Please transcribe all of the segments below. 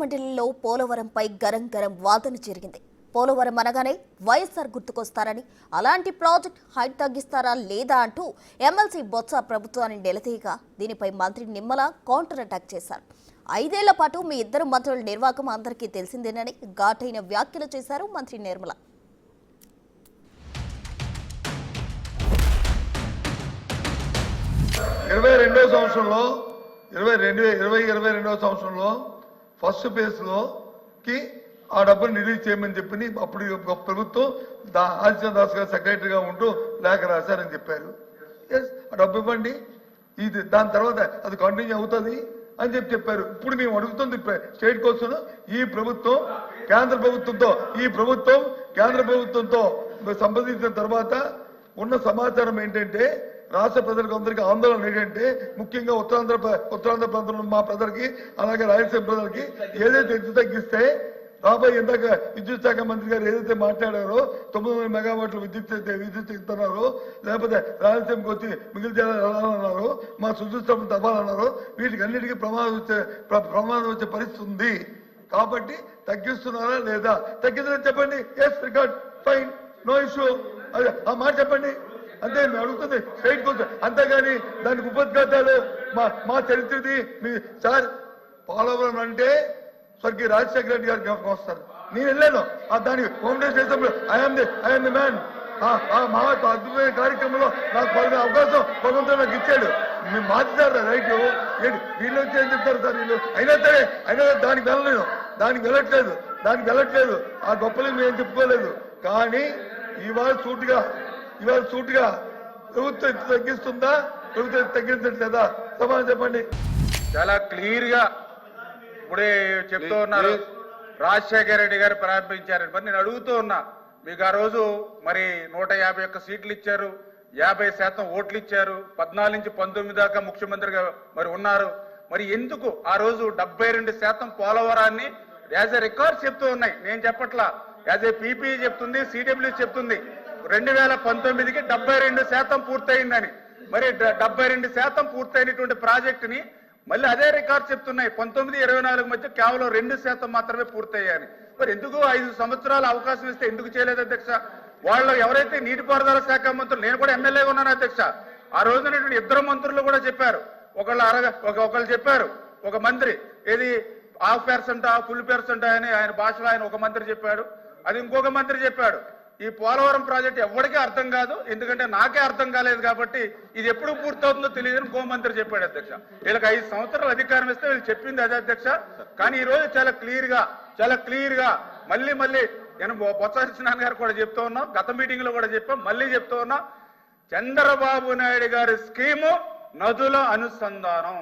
శాసనమండలిలో పోలవరంపై గరం వాదన జరిగింది. పోలవరం అనగానే వైఎస్ఆర్ గుర్తుకొస్తారని, అలాంటి ప్రాజెక్ట్ హైట్ తగ్గిస్తారా లేదా అంటూ ఎమ్మెల్సీ బొత్స ప్రభుత్వాన్ని నిలదీయగా దీనిపై మంత్రి నిమ్మల కౌంటర్ అటాక్ చేశారు. 5 ఏళ్ల పాటు మీ ఇద్దరు మంత్రుల నిర్వాకం అందరికీ తెలిసిందేనని ఘాటైన వ్యాఖ్యలు చేశారు మంత్రి నిర్మల. సంవత్సరంలో ఫస్ట్ ఫేజ్లోకి ఆ డబ్బులు రిలీజ్ చేయమని చెప్పి అప్పుడు ప్రభుత్వం ఆదిత్య దాస్ గారు సెక్రటరీగా ఉంటూ లేఖ రాశారని చెప్పారు. ఆ డబ్బు ఇవ్వండి, ఇది దాని తర్వాత అది కంటిన్యూ అవుతుంది అని చెప్పారు. ఇప్పుడు మేము అడుగుతుంది స్టేట్ కోసం ఈ ప్రభుత్వం కేంద్ర ప్రభుత్వంతో సంప్రదించిన తర్వాత ఉన్న సమాచారం ఏంటంటే, రాష్ట్ర ప్రజలకు అందరికీ ఆందోళన ఏంటంటే, ముఖ్యంగా ఉత్తరాంధ్ర ప్రాంతంలో మా ప్రజలకి, అలాగే రాయలసీమ ప్రజలకి ఏదైతే ఎత్తు తగ్గిస్తే రాబోయే ఇందాక విద్యుత్ శాఖ మంత్రి గారు ఏదైతే మాట్లాడారో 900 మెగావాట్ల విద్యుత్ ఇస్తున్నారో, లేకపోతే రాయలసీమకి వచ్చి మిగిలిన జిల్లాలు వెళ్ళాలన్నారో, మా సుదృష్టం తవ్వాలన్నారో, వీటికి అన్నిటికీ ప్రమాదం వచ్చే పరిస్థితి ఉంది. కాబట్టి తగ్గిస్తున్నారా లేదా? తగ్గిందని చెప్పండి. Yes, record, fine, no issue. అదే ఆ మాట చెప్పండి. అంతే మేము అడుగుతుంది స్టేట్ కోసం. అంతేగాని దానికి ఉపద్ఘాతాలు మా చరిత్రది సార్. పోలవరం అంటే స్వర్గీయ రాజశేఖర రెడ్డి గారు జ్ఞాపకం వస్తారు. నేను వెళ్ళాను దానికి హోమ్ డే చేసినప్పుడు ఐఎమ్ ది మ్యాన్. మా అద్భుతమైన కార్యక్రమంలో నాకు పలిన అవకాశం భగవంతుడు నాకు ఇచ్చాడు. మేము మార్చారు రైట్. వీళ్ళు వచ్చి ఏం చెప్తారు సార్ వీళ్ళు? అయినా దానికి వెళ్ళట్లేదు. ఆ గొప్పలు మేము చెప్పుకోలేదు. కానీ ఇవాళ సూటిగా ప్రభుత్వం తగ్గిస్తుందా, ప్రభుత్వం తగ్గించట్లేదా? సమాధానం చెప్పండి. చాలా క్లియర్ గా ఇప్పుడే చెప్తూ ఉన్నారు. రాజశేఖర రెడ్డి గారు ప్రారంభించారని మరి నేను అడుగుతూ ఉన్నా, మీకు ఆ రోజు మరి 151 సీట్లు ఇచ్చారు, 50% ఓట్లు ఇచ్చారు, 14 నుంచి 19 దాకా ముఖ్యమంత్రిగా మరి ఉన్నారు. మరి ఎందుకు ఆ రోజు 72% పోలవరాన్ని యాజ్ ఎ రికార్డ్ చెప్తూ ఉన్నాయి? నేను చెప్పట్లా, యాజ్ ఏ పీపీ చెప్తుంది, సిడబ్ల్యూ చెప్తుంది. 2019కి 72% పూర్తయిందని. మరి 72% పూర్తయినటువంటి ప్రాజెక్టుని మళ్ళీ అదే రికార్డ్ చెప్తున్నాయి. 19-24 మధ్య కేవలం 2% మాత్రమే పూర్తయ్యాయని. మరి ఎందుకు 5 సంవత్సరాల అవకాశం ఇస్తే ఎందుకు చేయలేదు అధ్యక్ష? వాళ్ళు ఎవరైతే నీటిపారుదల శాఖ మంత్రులు, నేను కూడా ఎమ్మెల్యేగా ఉన్నాను అధ్యక్ష, ఆ రోజునటువంటి 2 మంత్రులు కూడా చెప్పారు. ఒకళ్ళు చెప్పారు, ఒక మంత్రి ఏది 50% ఫుల్ పెర్సెంట్ అని ఆయన భాషలో ఆయన ఒక మంత్రి చెప్పాడు. అది ఇంకొక మంత్రి చెప్పాడు. ఈ పోలవరం ప్రాజెక్ట్ ఎవరికీ అర్థం కాదు, ఎందుకంటే నాకే అర్థం కాలేదు కాబట్టి ఇది ఎప్పుడు పూర్తవుతుందో తెలియదని ఇంకో మంత్రి చెప్పాడు అధ్యక్ష. వీళ్ళకి 5 సంవత్సరాలు అధికారం ఇస్తే వీళ్ళు చెప్పింది అదే అధ్యక్ష. కానీ ఈ రోజు చాలా క్లియర్ గా మళ్ళీ నేను బొత్స సత్యనారాయణ గారు కూడా చెప్తూ ఉన్నాం, గత మీటింగ్ లో కూడా చెప్పాం, మళ్ళీ చెప్తూ ఉన్నా, చంద్రబాబు నాయుడు గారి స్కీము నదుల అనుసంధానం.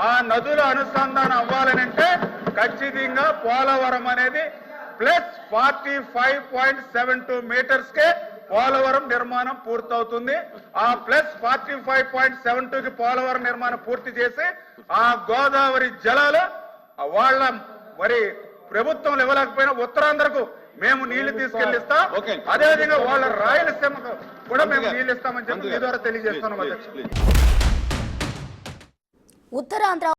ఆ నదుల అనుసంధానం అవ్వాలనంటే ఖచ్చితంగా పోలవరం అనేది ప్లస్ 45.72 మీటర్స్ కే పోలవరం నిర్మాణం పూర్తవుతుంది. ఆ ప్లస్ 45.72కి పోలవరం నిర్మాణం పూర్తి చేసి ఆ గోదావరి జలాలు వాళ్ళ మరి ప్రభుత్వం ఇవ్వలేకపోయినా ఉత్తరాంధ్రకు మేము నీళ్లు తీసుకెళ్లిస్తాం. అదేవిధంగా వాళ్ళ రాయలసీమకు కూడా మేము నీళ్లు ఇస్తామని చెప్పి మీ ద్వారా తెలియజేస్తున్నాం అధ్యక్షులు. ఉత్తరాంధ్ర